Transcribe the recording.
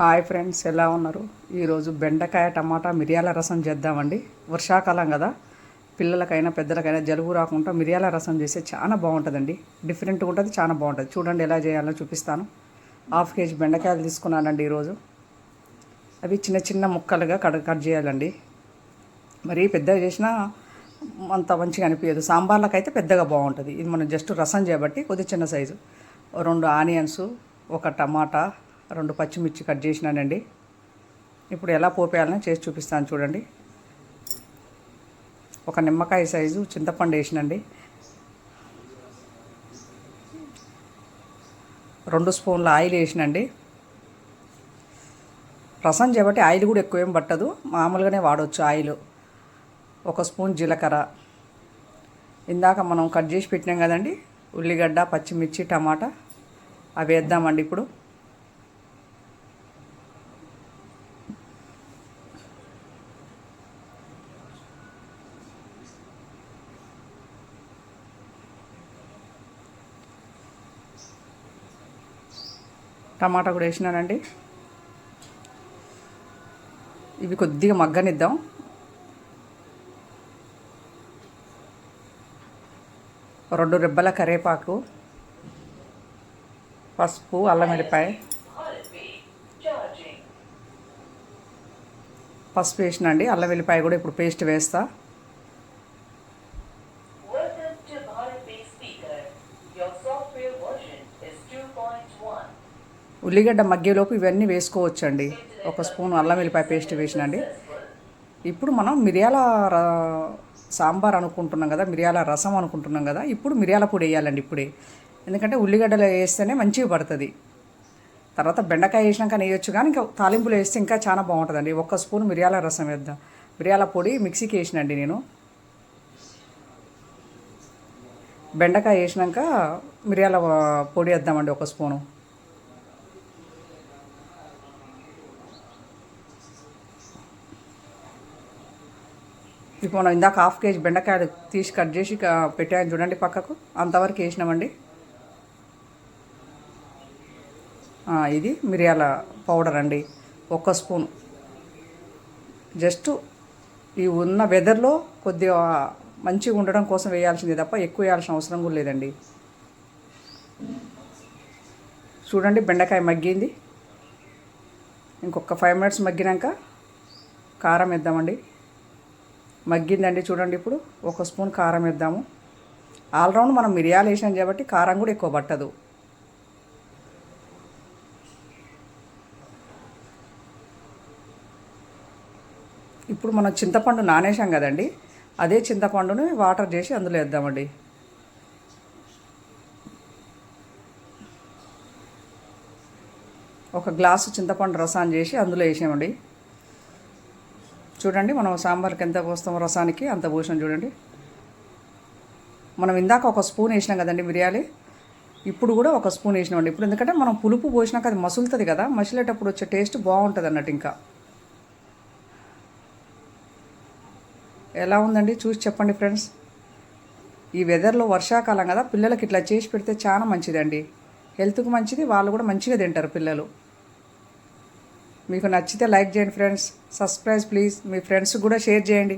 Hi friends, ఎలా ఉన్నారు? ఈరోజు బెండకాయ టమాటా మిరియాల రసం చేద్దామండి. వర్షాకాలం కదా, పిల్లలకైనా పెద్దలకైనా జలుబు రాకుండా మిరియాల రసం చేస్తే చాలా బాగుంటుందండి. డిఫరెంట్గా ఉంటుంది, చాలా బాగుంటుంది. చూడండి ఎలా చేయాలో చూపిస్తాను. 1/2 కేజీ బెండకాయలు తీసుకున్నానండి ఈరోజు. అవి చిన్న చిన్న ముక్కలుగా కట్ చేయాలండి. మరీ పెద్దగా చేసినా అంత మంచిగా అనిపించదు. సాంబార్లకు అయితే పెద్దగా బాగుంటుంది. ఇది మనం జస్ట్ రసం చేయబట్టి కొద్ది చిన్న సైజు. 2 ఆనియన్స్, 1 టమాటా, 2 పచ్చిమిర్చి కట్ చేసినానండి. ఇప్పుడు ఎలా పోపేయాలని చేసి చూపిస్తాను చూడండి. 1 నిమ్మకాయ సైజు చింతపండు వేసినండి. 2 స్పూన్ల ఆయిల్ వేసినండి. రసం చేయబట్టి ఆయిల్ కూడా ఎక్కువ ఏం పట్టదు, మామూలుగానే వాడవచ్చు ఆయిల్. 1 స్పూన్ జీలకర్ర, ఇందాక మనం కట్ చేసి పెట్టినాం కదండి ఉల్లిగడ్డ, పచ్చిమిర్చి, టమాటా, అవి వేద్దామండి. ఇప్పుడు టమాటా కూడా వేసినానండి. ఇవి కొద్దిగా మగ్గనిద్దాం. రెండు రెబ్బల కరివేపాకు, పసుపు, అల్లం వెల్లిపాయ, పసుపు వేసినండి. అల్లం వెల్లిపాయ కూడా ఇప్పుడు పేస్ట్ వేస్తా. ఉల్లిగడ్డ మగ్గేలోపు ఇవన్నీ వేసుకోవచ్చండి. 1 స్పూన్ అల్లం వెల్లిపాయ పేస్ట్ వేసినండి. ఇప్పుడు మనం మిరియాల సాంబార్ అనుకుంటున్నాం కదా, మిరియాల రసం అనుకుంటున్నాం కదా, ఇప్పుడు మిరియాల పొడి వేయాలండి ఇప్పుడే. ఎందుకంటే ఉల్లిగడ్డలు వేస్తేనే మంచిగా పడుతుంది. తర్వాత బెండకాయ వేసినాక వేయొచ్చు, కానీ ఇంకా తాలింపులు వేస్తే ఇంకా చాలా బాగుంటుందండి. 1 స్పూన్ మిరియాల రసం వేద్దాం. మిరియాల పొడి మిక్సీకి వేసినండి నేను. బెండకాయ వేసినాక మిరియాల పొడి వేద్దామండి 1 స్పూను. ఇప్పుడు మనం ఇందాక 1/2 కేజీ బెండకాయలు తీసి కట్ చేసి పెట్టాను చూడండి పక్కకు, అంతవరకు వేసినామండి. ఇది మిరియాల పౌడర్ అండి, 1 స్పూన్. జస్ట్ ఈ ఉన్న వెదర్లో కొద్దిగా మంచిగా ఉండడం కోసం వేయాల్సిందే తప్ప ఎక్కువ వేయాల్సిన అవసరం కూడా లేదండి. చూడండి బెండకాయ మగ్గింది. ఇంకొక 5 మినిట్స్ మగ్గినాక కారం వేద్దామండి. మగ్గిందండి చూడండి. ఇప్పుడు 1 స్పూన్ కారం వేద్దాము. ఆల్రౌండ్ మనం మిరియాలు వేసాం కాబట్టి కారం కూడా ఎక్కువ పట్టదు. ఇప్పుడు మనం చింతపండు నానేసాం కదండి, అదే చింతపండుని వాటర్ చేసి అందులో వేద్దామండి. ఒక గ్లాసు చింతపండు రసాన్ని చేసి అందులో వేసామండి. చూడండి మనం సాంబార్కి ఎంత పోస్తామో రసానికి అంత పోసాం చూడండి. మనం ఇందాక 1 స్పూన్ వేసినాం కదండి మిరియాలు, ఇప్పుడు కూడా 1 స్పూన్ వేసినామండి. ఇప్పుడు ఎందుకంటే మనం పులుపు పోసినాక అది మసులుతుంది కదా, మసిలేటప్పుడు వచ్చే టేస్ట్ బాగుంటుంది అన్నట్టు. ఇంకా ఎలా ఉందండి చూసి చెప్పండి ఫ్రెండ్స్. ఈ వెదర్లో వర్షాకాలం కదా, పిల్లలకి ఇట్లా చేసి పెడితే చాలా మంచిదండి. హెల్త్కి మంచిది, వాళ్ళు కూడా మంచిగా తింటారు పిల్లలు. మీకు నచ్చితే లైక్ చేయండి ఫ్రెండ్స్, సబ్స్క్రైబ్ ప్లీజ్, మీ ఫ్రెండ్స్కి కూడా షేర్ చేయండి.